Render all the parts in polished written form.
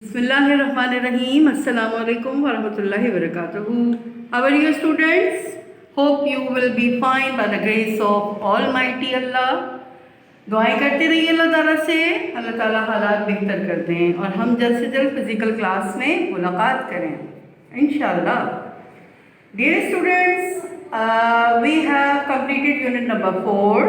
Bismillahirrahmanirrahim. Assalamu alaikum wa rahmatullahi wa barakatuhu. How are you students? Hope you will be fine by the grace of Almighty Allah. दुआएं करते रहिए अल्लाह ताला से, अल्लाह ताला हालात बेहतर कर दें और हम जल्द से जल्द फिज़िकल क्लास में मुलाकात करें इंशाअल्लाह. Dear students, we have completed unit number 4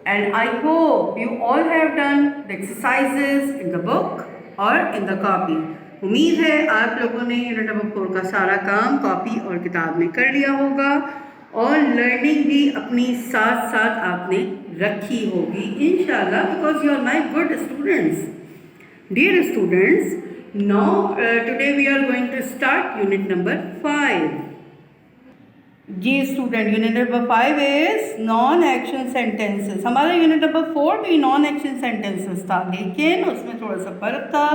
and I hope you all have done the exercises in the book और इन द कॉपी. उम्मीद है आप लोगों ने यूनिट नंबर 4 का सारा काम कॉपी और किताब में कर लिया होगा और लर्निंग भी अपनी साथ साथ आपने रखी होगी इंशाल्लाह, because you are my good students. Dear students, now today we are going to start unit number 5. जी student, unit number 5 is non action sentences. हमारा यूनिट नंबर 4 भी नॉन एक्शन सेंटेंसेस था, लेकिन उसमें थोड़ा सा फ़र्क था.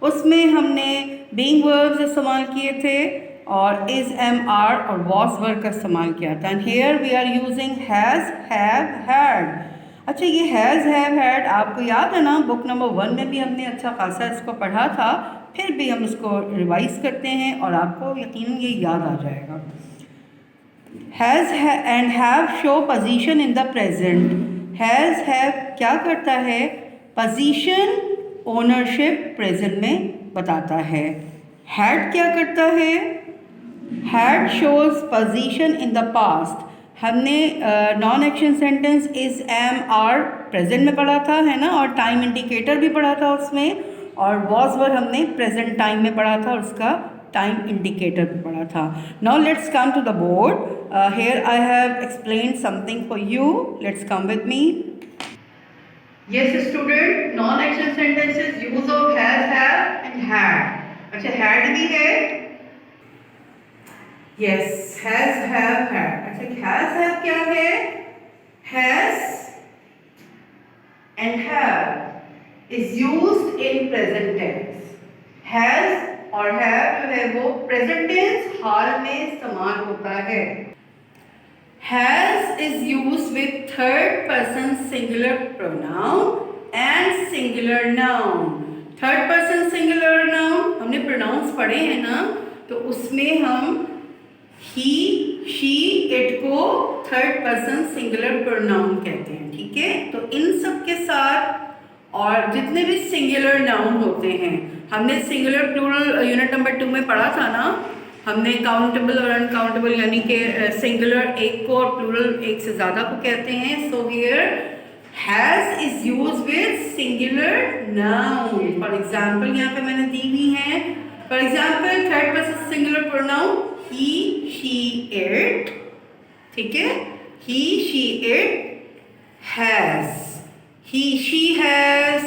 उसमें हमने बीइंग वर्ब्स इस्तेमाल किए थे और इज़, एम, आर और वॉज वर्ब का इस्तेमाल किया था. And here we are using has, have, had. अच्छा, ये हैज़, हैव, हैड आपको याद है ना, बुक नंबर 1 में भी हमने अच्छा खासा इसको पढ़ा था. फिर भी हम इसको रिवाइज़ करते हैं और आपको यकीनन ये याद आ जाएगा. Has and have show position in the present. Has, have क्या करता है? पोजीशन, ओनरशिप प्रेजेंट में बताता है. हैड क्या करता है? Had shows possession in the past. हमने non action sentence is, am, are present में पढ़ा था, है ना, और टाइम इंडिकेटर भी पढ़ा था उसमें. और वॉज वर्ब हमने प्रेजेंट टाइम में पढ़ा था और उसका टाइम इंडिकेटर भी पढ़ा था. Now let's come to the board. Here I have explained something for you. Let's come with me. Yes student, non-action sentences use of has, have and had. अच्छा, had भी है. Yes, has, have, had. अच्छा, has, have क्या है? Has and have is used in present tense. Has और have जो है वो प्रेजेंट टेंस हाल में इस्तेमाल होता है. Has is used with third person singular pronoun and singular noun. Third person singular noun हमने pronouns पढ़े हैं ना, तो उसमें हम he, she, it को third person singular pronoun कहते हैं. ठीक है, तो इन सब के साथ और जितने भी singular noun होते हैं, हमने singular plural यूनिट नंबर 2 में पढ़ा था ना. हमने काउंटेबल और अनकाउंटेबल यानी कि सिंगुलर एक को और प्लूरल एक से ज़्यादा को कहते हैं. So here has is use with singular noun. For example यहाँ पे मैंने दी हुई है. For example third person singular pronoun he, she, it. ठीक है, he, she, it. Has, he, she has,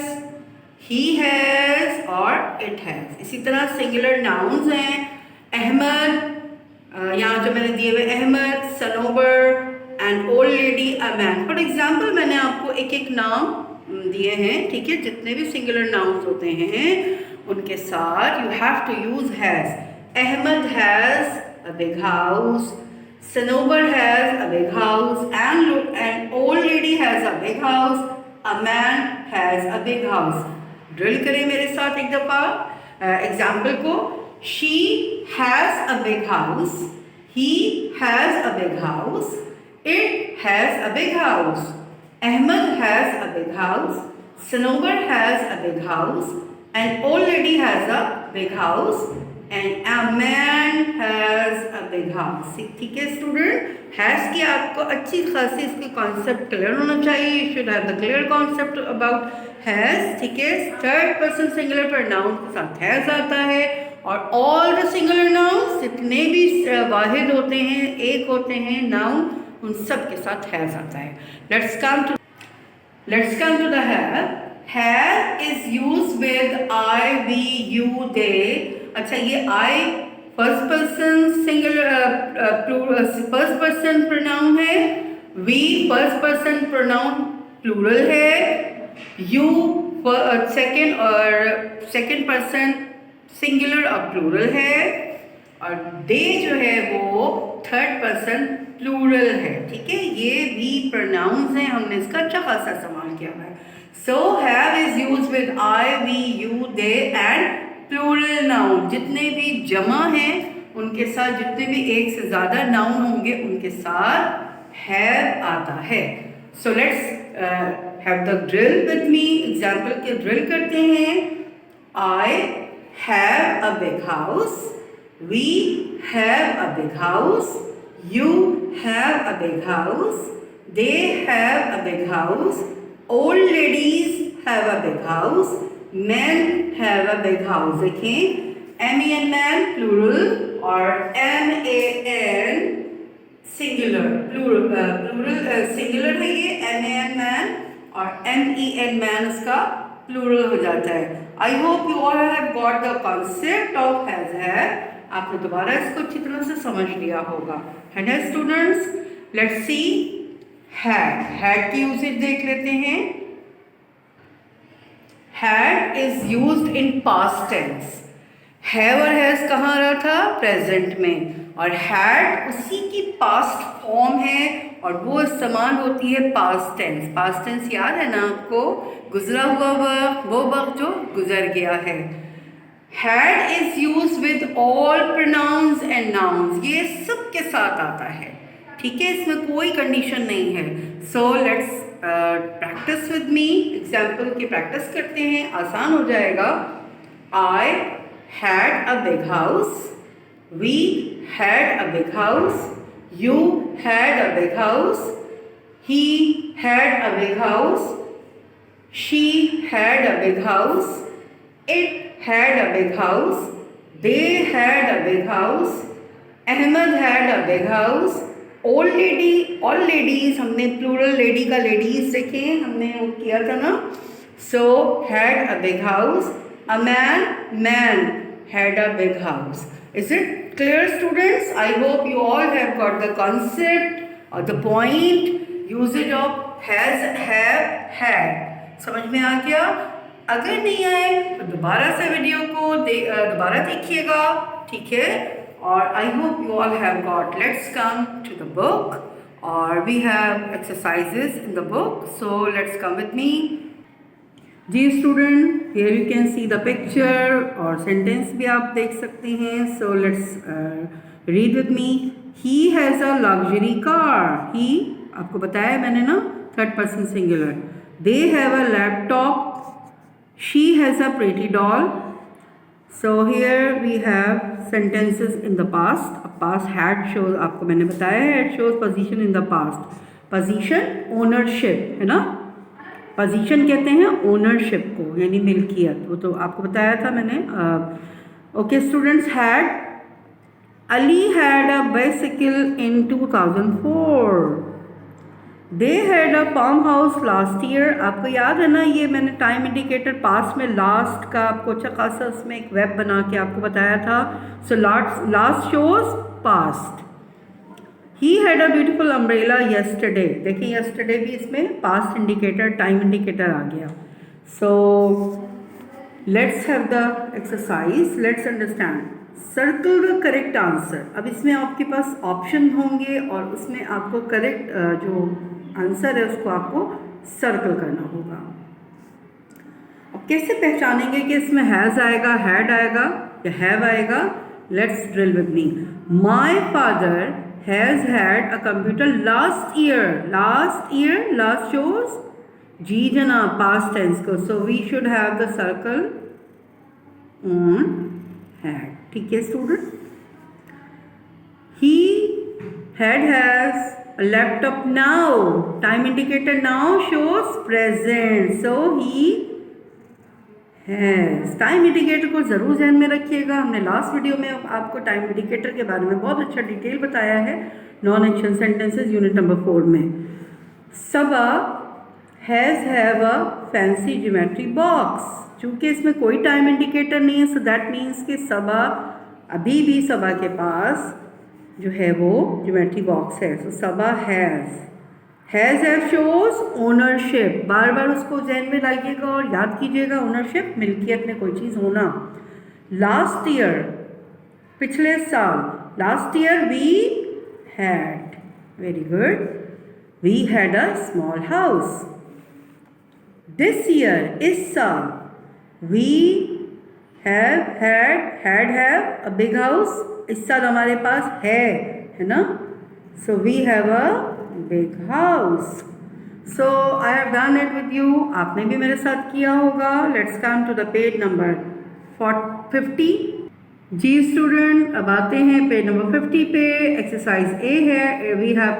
he has और इट हैज़. इसी तरह सिंगुलर नाउन्स हैं. अहमद, यहाँ जो मैंने दिए हुए Ahmad, Sanobar and old lady, a man. For example मैंने आपको एक एक नाम दिए हैं. ठीक है, जितने भी सिंगुलर नाउन्स होते हैं उनके साथ you have to use has. Ahmad has a big house, Sanobar has a big house and old lady has a big house, a man has a big house. Drill करें मेरे साथ एक दफ़ा एग्जाम्पल को. She has a big house. He has a big house. It has a big house. Ahmed has a big house. Sanobar has a big house. An old lady has a big house. And a man has a big house. ठीक है student, has की आपको अच्छी खासी इसकी concept clear होना चाहिए. You should have the clear concept about has. ठीक है, थर्ड पर्सन सिंगुलर प्रोनाउन के साथ हैज़ आता है और ऑल द सिंगुलर नाउन्स जितने भी वाहिद होते हैं, एक होते हैं नाउन, उन सब के साथ हैज़ आता है. Let's come to the have. Have is used with I, we, you, they. अच्छा, ये I first person singular first person pronoun है. We first person pronoun plural है. यू सेकेंड पर्सन सिंगुलर और प्लूरल है. और दे जो है वो थर्ड पर्सन प्लूरल है. ठीक है, ये भी प्रोनाउंस हैं, हमने इसका अच्छा खासा इस्तेमाल किया है. So have is used with I, we, you, they and plural noun, जितने भी जमा हैं उनके साथ, जितने भी एक से ज़्यादा नाउन होंगे उनके साथ हैव आता है। So let's have the drill with me. Example के ड्रिल करते हैं। I have a big house, we have a big house, you have a big house, they have a big house, old ladies have a big house, men have a big house। देखें, man man plural और man singular, plural singular है ये, man man और men man उसका plural हो जाता है। I hope you all have got the concept of has have। आपने दोबारा इसको अच्छी तरह से समझ लिया होगा, है ना स्टूडेंट्स। लेट्स सी हैड की यूसेज देख लेते हैं। Had is used in past tense. Have और हैज कहाँ आ रहा था? प्रेजेंट में। और हैड उसी की पास्ट फॉर्म है और वो इस्तेमाल होती है पास्ट टेंस। पास्ट टेंस याद है ना आपको? गुजरा हुआ वक्त, वो वक्त जो गुजर गया है। Had is used with all pronouns and nouns। ये सब के साथ आता है, ठीक है, इसमें कोई कंडीशन नहीं है। So let's practice with me. Example की प्रैक्टिस करते हैं, आसान हो जाएगा। I had a big house, we had a big house, you had a big house, he had a big house, she had a big house, it had a big house, they had a big house, Ahmed had a big house, all ladies, हमने plural lady का ladies देखे, हमने वो किया था ना। So had a big house, a man had a big house। Is it clear students? I hope you all have got the concept or the point, usage of has, have, had। समझ में आ गया? अगर नहीं आए तो दोबारा से video को दोबारा देखिएगा, ठीक है। और I hope you all have got. Let's come to the book और we have exercises in the book. So let's come with me. जी student, here you can see the picture और सेंटेंस भी आप देख सकते हैं। So let's read with me. He has a luxury car. He आपको बताया मैंने ना, third person singular. They have a laptop. She has a pretty doll। So here we have sentences in the past। Past had shows, आपको मैंने बताया है, had shows position in the past। Position ownership है ना, position कहते हैं ownership को, यानी मिल्कियत, वो तो आपको बताया था मैंने। Okay students, had Ali had a bicycle in 2004। They had a farm house last year. आपको याद है ना, ये मैंने टाइम इंडिकेटर पास्ट में लास्ट का आपको अच्छा खासा उसमें एक वेब बना के आपको बताया था। So last shows past. He had a beautiful umbrella yesterday. देखिए येस्टरडे भी इसमें पास्ट इंडिकेटर, टाइम इंडिकेटर आ गया। सो let's have the exercise. Let's understand. Circle the correct answer. अब इसमें आपके पास ऑप्शन होंगे और उसमें आपको करेक्ट जो आंसर है उसको आपको सर्कल करना होगा। अब कैसे पहचानेंगे कि इसमें हैज़ आएगा, हैड आएगा या हैव आएगा? Let's drill with me. My father has had a computer last year. Last year, last shows जी जनाब पास्ट टेंस को। So we should have the circle on had, ठीक है student. He had has a laptop now। time indicator now shows present, so he has। Time indicator को ज़रूर ध्यान में रखिएगा। हमने लास्ट वीडियो में आपको टाइम इंडिकेटर के बारे में बहुत अच्छा डिटेल बताया है, non action sentences unit number 4 में। Saba has have a fancy geometry box. चूँकि इसमें कोई टाइम इंडिकेटर नहीं है, सो दैट मीन्स कि सबा, अभी भी सबा के पास जो है वो ज्योमेट्री बॉक्स है। सो सबा हैज़ हैव शोज ओनरशिप। बार बार उसको ज़हन में लाइएगा और याद कीजिएगा, ओनरशिप मिल्कियत में कोई चीज़ होना। लास्ट ईयर, पिछले साल, last year we had, very good, we had a small house. This year, इस साल, we have, had have a big house, इस साल हमारे पास है ना. So we have a big house. So I have done it with you. आपने भी मेरे साथ किया होगा. Let's come to the page number 50. जी स्टूडेंट, अब आते हैं पेज नंबर 50 पे. एक्सरसाइज ए है. We have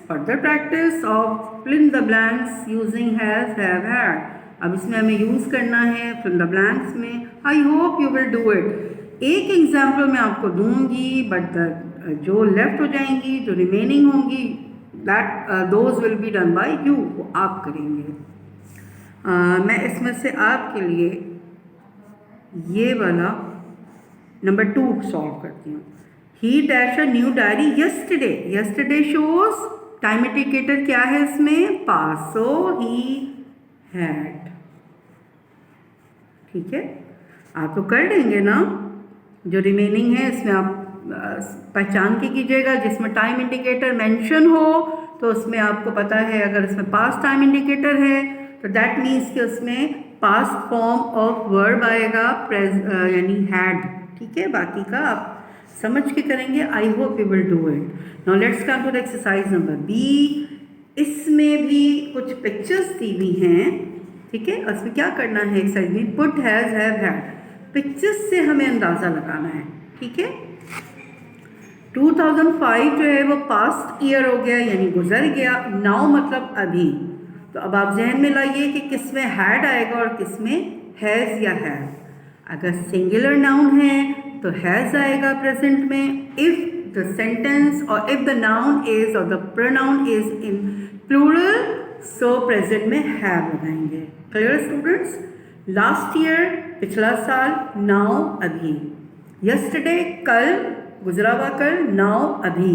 further practice of fill in the blanks using has, have, had. अब इसमें हमें यूज़ करना है फिल इन द ब्लैंक्स में. आई hope you will do it. एक एग्जाम्पल मैं आपको दूंगी, बट जो लेफ्ट हो जाएंगी, जो रिमेनिंग होंगी, that those will be done by you, वो आप करेंगे. मैं इसमें से आपके लिए ये वाला नंबर 2 सॉल्व करती हूँ. ही dash a new diary yesterday. Yesterday shows time indicator क्या है इसमें? पास. सो ही हैड. ठीक है, आप तो कर लेंगे ना. जो रिमेनिंग है इसमें आप पहचान के कीजिएगा. जिसमें टाइम इंडिकेटर मेंशन हो तो उसमें आपको पता है, अगर इसमें पास्ट टाइम इंडिकेटर है तो दैट मीन्स कि उसमें पास्ट फॉर्म ऑफ वर्ब आएगा, यानी हैड. ठीक है, बाकी का आप समझ के करेंगे. I hope you will do it. Now let's come to the exercise number B. इसमें भी कुछ पिक्चर्स दी हुई हैं. ठीक है, उसमें क्या करना है एक्सरसाइज में? Put has, have, had. Pictures से हमें अंदाज़ा लगाना है. ठीक है, 2005 जो है वो पास्ट ईयर हो गया, यानी गुजर गया. नाउ मतलब अभी. तो अब आप जहन में लाइए कि किस में हैड आएगा और किस में हैज़ या हैव. अगर सिंगुलर नाउन है तो हैज़ आएगा प्रेजेंट में. इफ़ द सेंटेंस और इफ़ द नाउन इज और the pronoun is in plural, so present में हैव लगाएंगे. Clear students? लास्ट ईयर पिछला साल, नाउ अभी. यस्टरडे कल, गुजरा हुआ कल, नाउ अभी.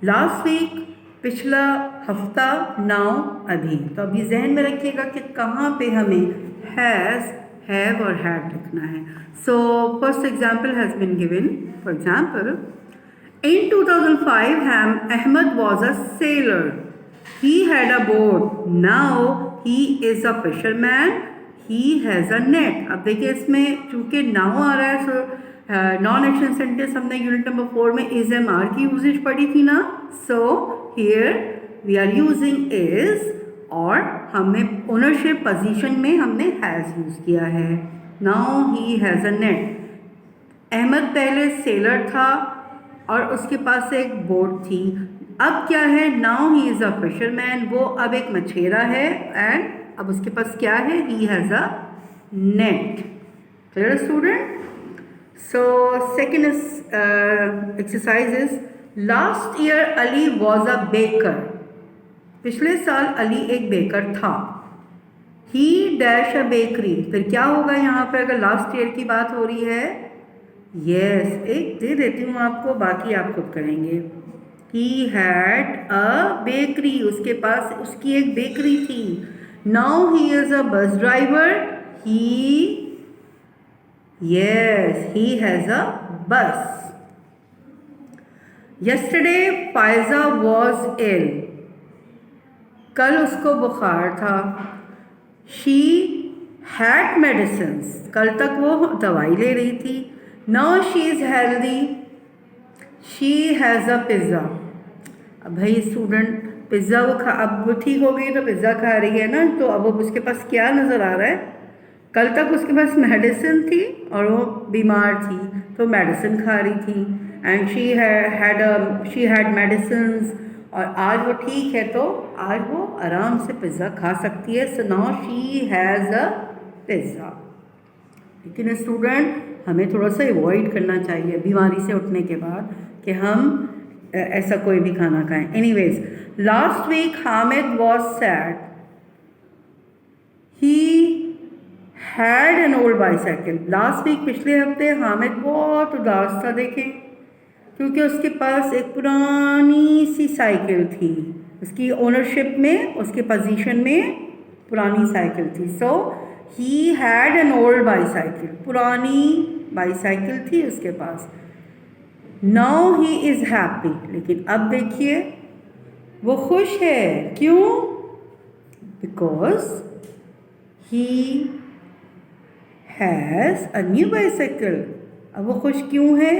लास्ट वीक पिछला हफ्ता, नाउ अभी. तो अभी जहन में रखिएगा कि कहाँ पे हमें हैज़, हैव और हैड लिखना है. So first example has been given. For example, in 2005 Ahmed was a sailor. He had a boat. Now he is a fisherman. He has a net. अब देखिए इसमें चूँकि नाउ आ रहा है, सो नॉन एक्शन सेंटेंस हमने unit number 4 में is am are की यूजेज पढ़ी थी ना. So here we are using is, और हमें ओनरशिप पोजीशन में हमने हैज़ यूज़ किया है. Now he has a net. Ahmad पहले सेलर था और उसके पास एक बोट थी. अब क्या है? Now he is a fisherman. वो अब एक मछेरा है. एंड अब उसके पास क्या है? ही has a net. Clear student? So second exercise is, last year Ali was a baker. पिछले साल अली एक बेकर था. ही डैश अ बेकरी. फिर क्या होगा यहाँ पे अगर लास्ट ईयर की बात हो रही है? यस, एक दे देती हूँ आपको, बाकी आप खुद करेंगे. He had a bakery. उसके पास उसकी एक बेकरी थी. Now he is a bus driver. He has a bus. Yesterday Faiza was ill. कल उसको बुखार था. She had medicines. कल तक वो दवाई ले रही थी. Now she is healthy. She has a pizza. अब भाई स्टूडेंट, पिज़्ज़ा वो अब वो ठीक हो गई तो पिज़्ज़ा खा रही है ना. तो अब उसके पास क्या नज़र आ रहा है? कल तक उसके पास मेडिसिन थी और वो बीमार थी तो मेडिसिन खा रही थी. And she had medicines. और आज वो ठीक है तो आज वो आराम से पिज़्ज़ा खा सकती है. So now she has a pizza. लेकिन स्टूडेंट, हमें थोड़ा सा अवॉइड करना चाहिए बीमारी से उठने के बाद कि हम ऐसा कोई भी खाना खाएं. Anyways, last week Hamid was sad. He had an old bicycle. Last week पिछले हफ्ते हामिद बहुत उदास था. देखें, क्योंकि उसके पास एक पुरानी सी साइकिल थी. उसकी ओनरशिप में, उसके पोजीशन में पुरानी साइकिल थी. So he had an old bicycle. पुरानी बाईसाइकिल थी उसके पास. Now he is happy. लेकिन अब देखिए वो खुश है. क्यों? Because he has a new bicycle. अब वो खुश क्यों है?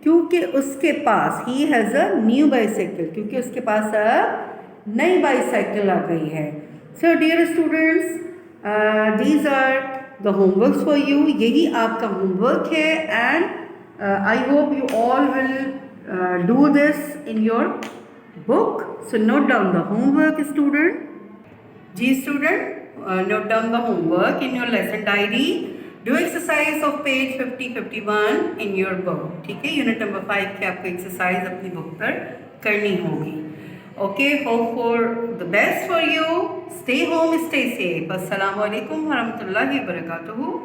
क्योंकि उसके पास, he has a new bicycle, क्योंकि उसके पास अब नई बाइसाइकिल आ गई है। So dear students, these are the homeworks for you. यही आपका होमवर्क है and I hope you all will do this in your book. So note down the homework, student. G student, note down the homework in your lesson diary. Do exercise of page 50-51 in your book. ठीक है, unit number 5 की आपको exercise अपनी book पर करनी होगी. Okay, hope for the best for you. Stay home, stay safe. Assalamu alaikum warahmatullahi wabarakatuh.